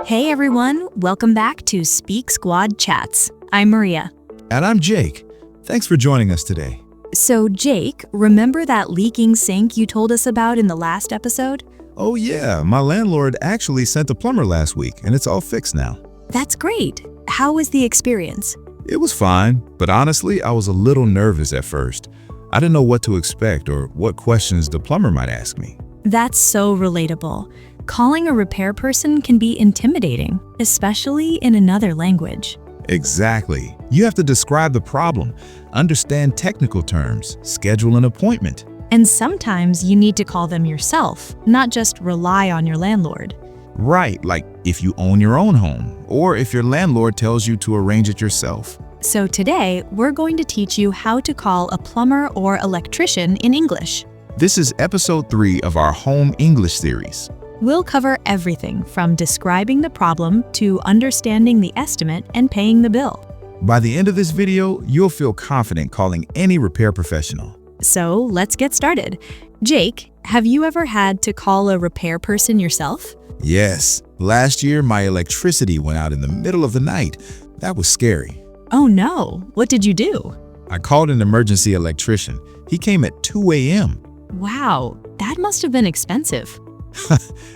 Hey everyone, welcome back to Speak Squad Chats. I'm Maria. And I'm Jake. Thanks for joining us today. So Jake, remember that leaking sink you told us about in the last episode? Oh yeah, my landlord actually sent a plumber last week and it's all fixed now. That's great. How was the experience? It was fine, but honestly, I was a little nervous at first. I didn't know what to expect or what questions the plumber might ask me. That's so relatable. Calling a repair person can be intimidating, especially in another language. Exactly. You have to describe the problem, understand technical terms, schedule an appointment. And sometimes you need to call them yourself, not just rely on your landlord. Right, like if you own your own home, or if your landlord tells you to arrange it yourself. So today, we're going to teach you how to call a plumber or electrician in English. This is episode 3 of our Home English series. We'll cover everything from describing the problem to understanding the estimate and paying the bill. By the end of this video, you'll feel confident calling any repair professional. So let's get started. Jake, have you ever had to call a repair person yourself? Yes, last year my electricity went out in the middle of the night. That was scary. Oh no, what did you do? I called an emergency electrician. He came at 2 a.m. Wow, that must have been expensive.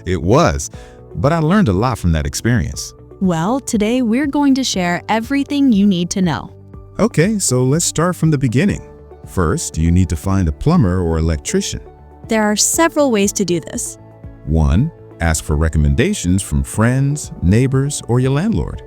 It was, but I learned a lot from that experience. Well, today we're going to share everything you need to know. Okay, so let's start from the beginning. First, you need to find a plumber or electrician. There are several ways to do this. 1. Ask for recommendations from friends, neighbors, or your landlord.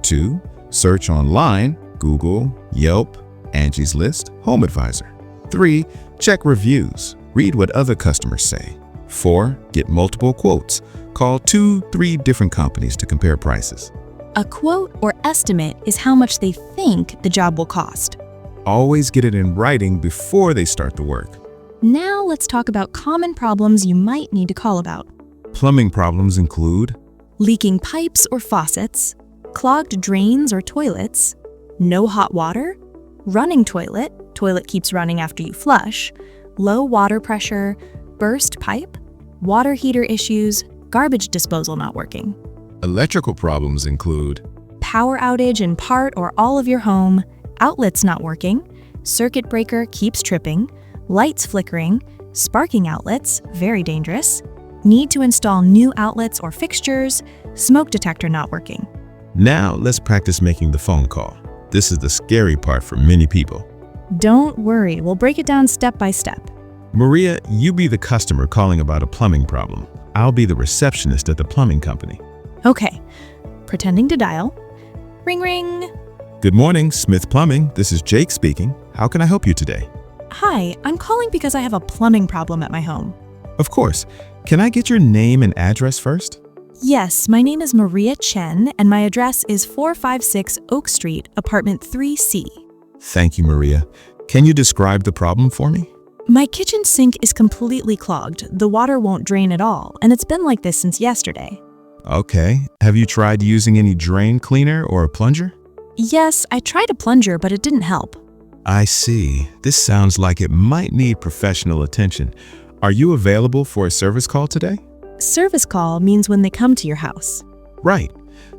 2. Search online, Google, Yelp, Angie's List, Home Advisor. 3. Check reviews. Read what other customers say. 4. Get multiple quotes. Call 2-3 different companies to compare prices. A quote or estimate is how much they think the job will cost. Always get it in writing before they start the work. Now let's talk about common problems you might need to call about. Plumbing problems include Leaking pipes or faucets, clogged drains or toilets, no hot water, running toilet keeps running after you flush, low water pressure, burst pipe, water heater issues, garbage disposal not working. Electrical problems include Power outage in part or all of your home, outlets not working, circuit breaker keeps tripping, lights flickering, sparking outlets, very dangerous, need to install new outlets or fixtures, smoke detector not working. Now let's practice making the phone call. This is the scary part for many people. Don't worry, we'll break it down step by step. Maria, you be the customer calling about a plumbing problem. I'll be the receptionist at the plumbing company. Okay, pretending to dial. Ring ring. Good morning, Smith Plumbing. This is Jake speaking. How can I help you today? Hi, I'm calling because I have a plumbing problem at my home. Of course. Can I get your name and address first? Yes, my name is Maria Chen and my address is 456 Oak Street, apartment 3C. Thank you, Maria. Can you describe the problem for me? My kitchen sink is completely clogged. The water won't drain at all, and it's been like this since yesterday. Okay. Have you tried using any drain cleaner or a plunger? Yes, I tried a plunger, but it didn't help. I see. This sounds like it might need professional attention. Are you available for a service call today? Service call means when they come to your house. Right.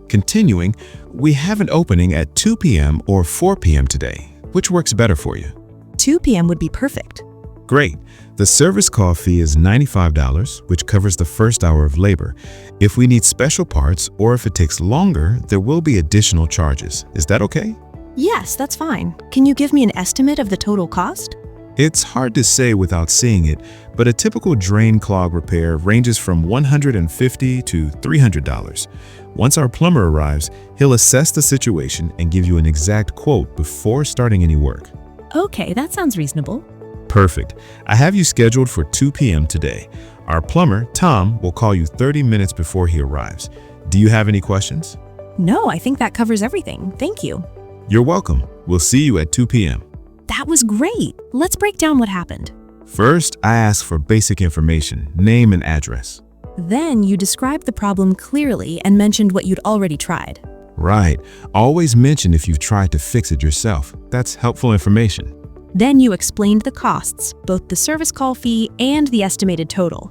Continuing, we have an opening at 2 p.m. or 4 p.m. today. Which works better for you? 2 p.m. would be perfect. Great. The service call fee is $95, which covers the first hour of labor. If we need special parts or if it takes longer, there will be additional charges. Is that okay? Yes, that's fine. Can you give me an estimate of the total cost? It's hard to say without seeing it, but a typical drain clog repair ranges from $150 to $300. Once our plumber arrives, he'll assess the situation and give you an exact quote before starting any work. Okay, that sounds reasonable. Perfect. I have you scheduled for 2 p.m. today. Our plumber, Tom, will call you 30 minutes before he arrives. Do you have any questions? No, I think that covers everything. Thank you. You're welcome. We'll see you at 2 p.m. That was great. Let's break down what happened. First, I ask for basic information, name and address. Then you described the problem clearly and mentioned what you'd already tried. Right. Always mention if you've tried to fix it yourself. That's helpful information. Then you explained the costs, both the service call fee and the estimated total.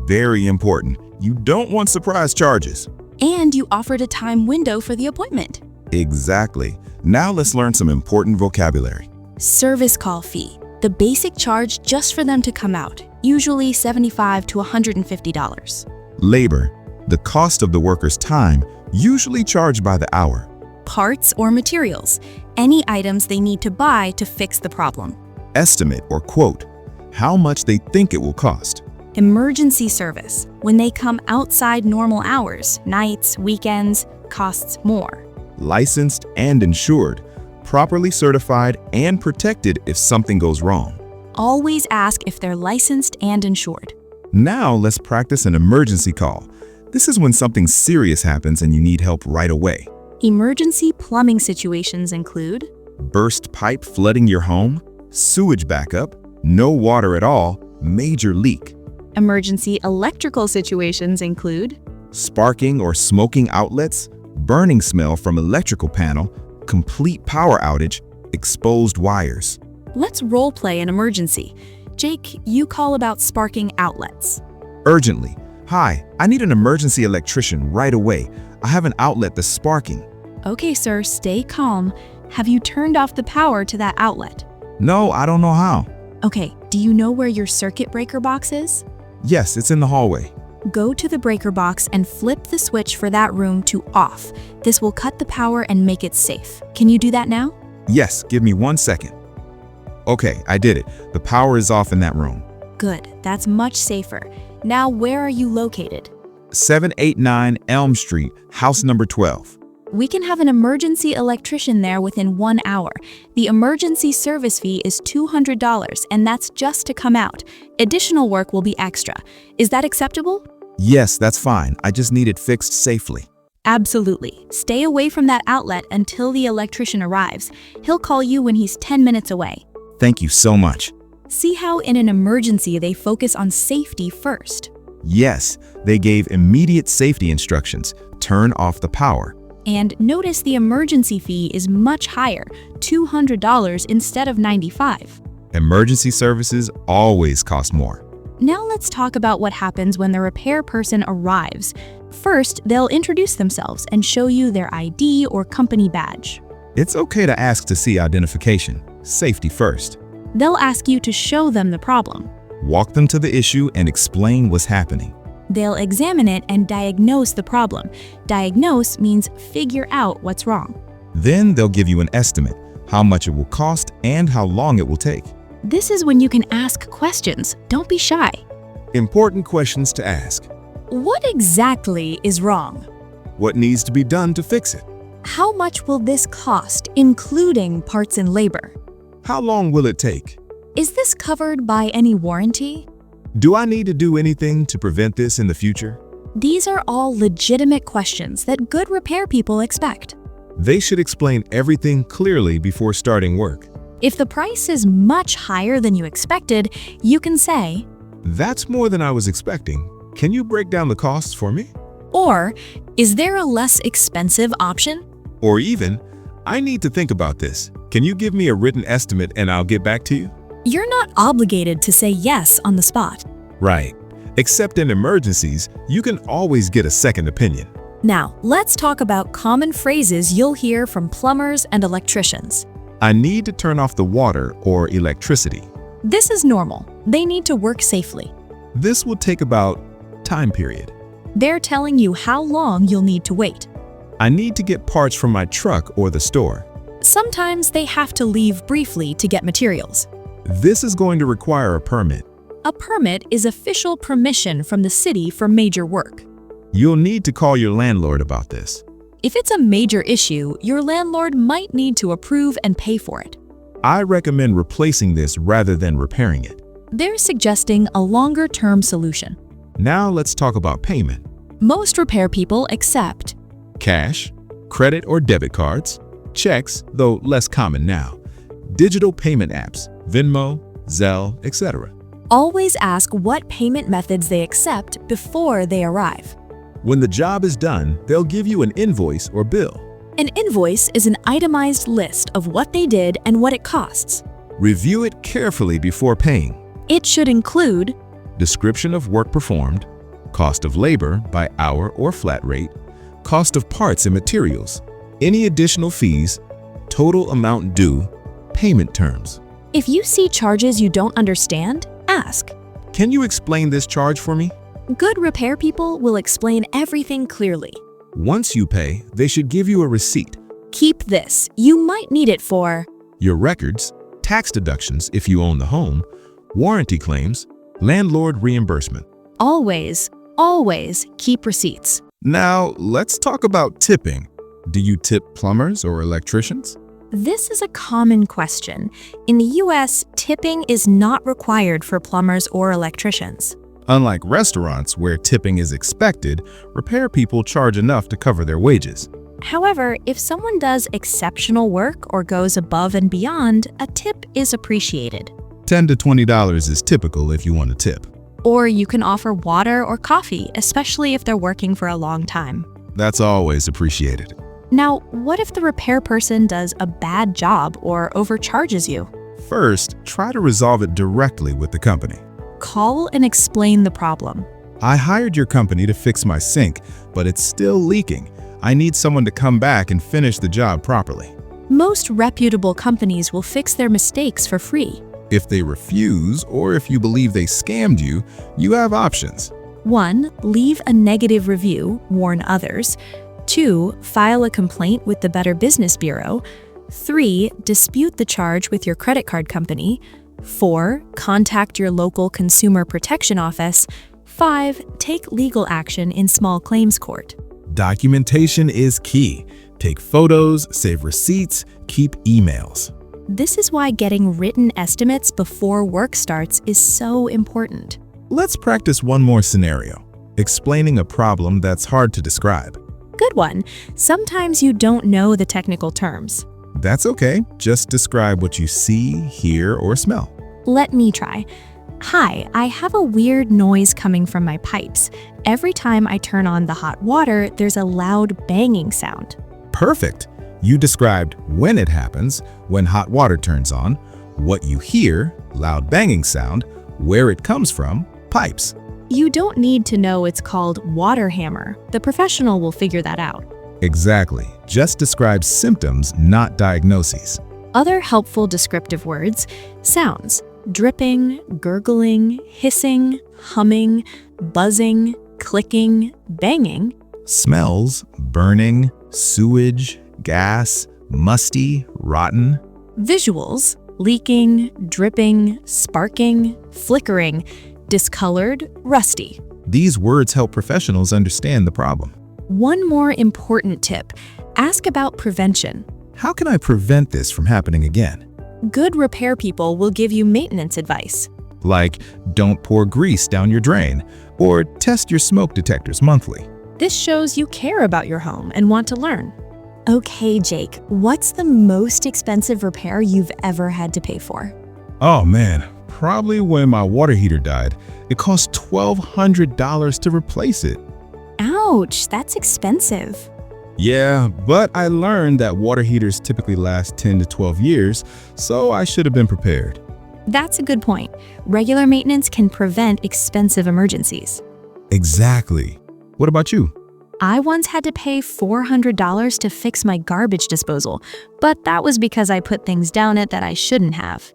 Very important. You don't want surprise charges. And you offered a time window for the appointment. Exactly. Now let's learn some important vocabulary. Service call fee, the basic charge just for them to come out, usually $75 to $150. Labor, the cost of the worker's time, usually charged by the hour. Parts or materials, any items they need to buy to fix the problem. Estimate or quote, how much they think it will cost. Emergency service, when they come outside normal hours, nights, weekends, costs more. Licensed and insured, properly certified and protected if something goes wrong. Always ask if they're licensed and insured. Now let's practice an emergency call. This is when something serious happens and you need help right away. Emergency plumbing situations include Burst pipe flooding your home, sewage backup, no water at all, major leak. emergency electrical situations include Sparking or smoking outlets, burning smell from electrical panel, complete power outage, exposed wires. Let's role play an emergency. Jake, you call about sparking outlets. Urgently. Hi, I need an emergency electrician right away. I have an outlet that's sparking. Okay, sir, stay calm. Have you turned off the power to that outlet? No, I don't know how. Okay, do you know where your circuit breaker box is? Yes, it's in the hallway. Go to the breaker box and flip the switch for that room to off. This will cut the power and make it safe. Can you do that now? Yes, give me 1 second. Okay, I did it. The power is off in that room. Good, that's much safer. Now, where are you located? 789 Elm Street, house number 12. We can have an emergency electrician there within 1 hour. The emergency service fee is $200, and that's just to come out. Additional work will be extra. Is that acceptable? Yes, that's fine. I just need it fixed safely. Absolutely. Stay away from that outlet until the electrician arrives. He'll call you when he's 10 minutes away. Thank you so much. See how in an emergency they focus on safety first. Yes, they gave immediate safety instructions. Turn off the power. And notice the emergency fee is much higher, $200 instead of $95. Emergency services always cost more. Now let's talk about what happens when the repair person arrives. First, they'll introduce themselves and show you their ID or company badge. It's okay to ask to see identification. Safety first. They'll ask you to show them the problem. Walk them to the issue and explain what's happening. They'll examine it and diagnose the problem. Diagnose means figure out what's wrong. Then they'll give you an estimate, how much it will cost and how long it will take. This is when you can ask questions. Don't be shy. Important questions to ask. What exactly is wrong? What needs to be done to fix it? How much will this cost, including parts and labor? How long will it take? Is this covered by any warranty? Do I need to do anything to prevent this in the future? These are all legitimate questions that good repair people expect. They should explain everything clearly before starting work. If the price is much higher than you expected, you can say, That's more than I was expecting. Can you break down the costs for me? or, is there a less expensive option? Or even, I need to think about this. Can you give me a written estimate and I'll get back to you? You're not obligated to say yes on the spot. Right. Except in emergencies, you can always get a second opinion. Now, let's talk about common phrases you'll hear from plumbers and electricians. I need to turn off the water or electricity. This is normal. They need to work safely. This will take about time period. They're telling you how long you'll need to wait. I need to get parts from my truck or the store. Sometimes they have to leave briefly to get materials. This is going to require a permit. A permit is official permission from the city for major work. You'll need to call your landlord about this. If it's a major issue, your landlord might need to approve and pay for it. I recommend replacing this rather than repairing it. They're suggesting a longer-term solution. Now let's talk about payment. Most repair people accept Cash, credit or debit cards, checks, though less common now, digital payment apps, Venmo, Zelle, etc. Always ask what payment methods they accept before they arrive. When the job is done, they'll give you an invoice or bill. An invoice is an itemized list of what they did and what it costs. Review it carefully before paying. It should include Description of work performed, cost of labor by hour or flat rate, cost of parts and materials, any additional fees, total amount due, payment terms. If you see charges you don't understand, ask. Can you explain this charge for me? Good repair people will explain everything clearly. Once you pay, they should give you a receipt, Keep this. You might need it for your records, tax deductions if you own the home, warranty claims, landlord reimbursement. always, always keep receipts. Now, let's talk about tipping. Do you tip plumbers or electricians? This is a common question. In the US, tipping is not required for plumbers or electricians. Unlike restaurants where tipping is expected, repair people charge enough to cover their wages. However, if someone does exceptional work or goes above and beyond, a tip is appreciated. $10 to $20 is typical if you want a tip. Or you can offer water or coffee, especially if they're working for a long time. That's always appreciated. Now, what if the repair person does a bad job or overcharges you? First, try to resolve it directly with the company. Call and explain the problem. I hired your company to fix my sink, but it's still leaking. I need someone to come back and finish the job properly. Most reputable companies will fix their mistakes for free. If they refuse, or if you believe they scammed you, you have options. 1. Leave a negative review, warn others. 2. File a complaint with the Better Business Bureau. 3. Dispute the charge with your credit card company. 4. Contact your local consumer protection office. 5. Take legal action in small claims court. Documentation is key. Take photos, save receipts, keep emails. This is why getting written estimates before work starts is so important. Let's practice one more scenario, explaining a problem that's hard to describe. Good one. Sometimes you don't know the technical terms. That's okay. Just describe what you see, hear, or smell. Let me try. Hi, I have a weird noise coming from my pipes. Every time I turn on the hot water, there's a loud banging sound. Perfect. You described when it happens, when hot water turns on, what you hear, loud banging sound, where it comes from, pipes. You don't need to know it's called water hammer. The professional will figure that out. Exactly. Just describe symptoms, not diagnoses. Other helpful descriptive words: sounds, dripping, gurgling, hissing, humming, buzzing, clicking, banging. Smells, burning, sewage, gas, musty, rotten. Visuals: leaking, dripping, sparking, flickering, discolored, rusty. These words help professionals understand the problem. One more important tip: ask about prevention. How can I prevent this from happening again? Good repair people will give you maintenance advice. Like, don't pour grease down your drain, or test your smoke detectors monthly. This shows you care about your home and want to learn. Okay, Jake, what's the most expensive repair you've ever had to pay for? Oh man, probably when my water heater died. It cost $1,200 to replace it. Ouch, that's expensive. Yeah, but I learned that water heaters typically last 10 to 12 years, so I should have been prepared. That's a good point. Regular maintenance can prevent expensive emergencies. Exactly. What about you? I once had to pay $400 to fix my garbage disposal, but that was because I put things down it that I shouldn't have.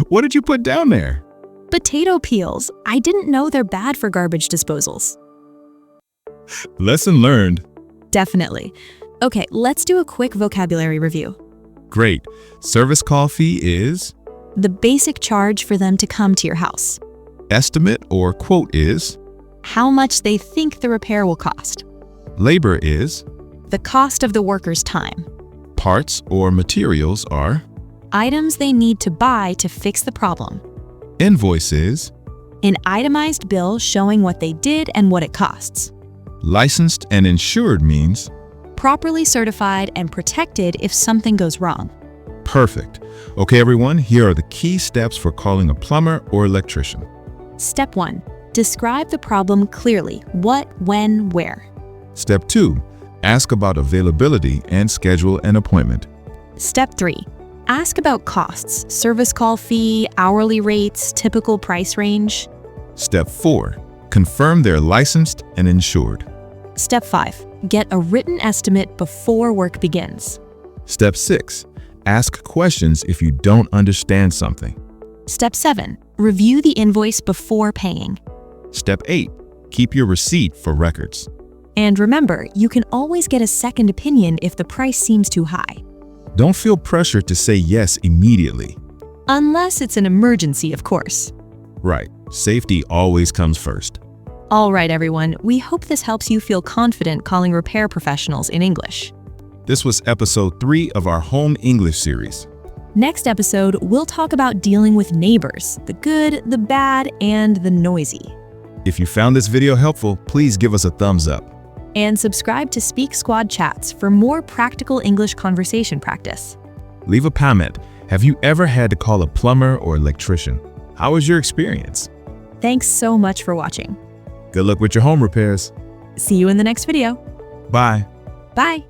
What did you put down there? Potato peels. I didn't know they're bad for garbage disposals. Lesson learned. Definitely. Okay, let's do a quick vocabulary review. Great. Service call fee is? The basic charge for them to come to your house. Estimate or quote is? How much they think the repair will cost. Labor is? The cost of the worker's time. Parts or materials are? Items they need to buy to fix the problem. Invoice is? An itemized bill showing what they did and what it costs. Licensed and insured means? Properly certified and protected if something goes wrong. Perfect. Okay, everyone, here are the key steps for calling a plumber or electrician. Step 1. Describe the problem clearly: what, when, where. Step 2. Ask about availability and schedule an appointment. Step 3. Ask about costs: service call fee, hourly rates, typical price range. Step 4. Confirm they're licensed and insured. Step 5. Get a written estimate before work begins. Step 6. Ask questions if you don't understand something. Step 7. Review the invoice before paying. Step 8. Keep your receipt for records. And remember, you can always get a second opinion if the price seems too high. Don't feel pressured to say yes immediately. Unless it's an emergency, of course. Right. Safety always comes first. All right, everyone. We hope this helps you feel confident calling repair professionals in English. This was episode 3 of our Home English series. Next episode, we'll talk about dealing with neighbors, the good, the bad, and the noisy. If you found this video helpful, please give us a thumbs up. And subscribe to Speak Squad Chats for more practical English conversation practice. Leave a comment. Have you ever had to call a plumber or electrician? How was your experience? Thanks so much for watching. Good luck with your home repairs. See you in the next video. Bye. Bye.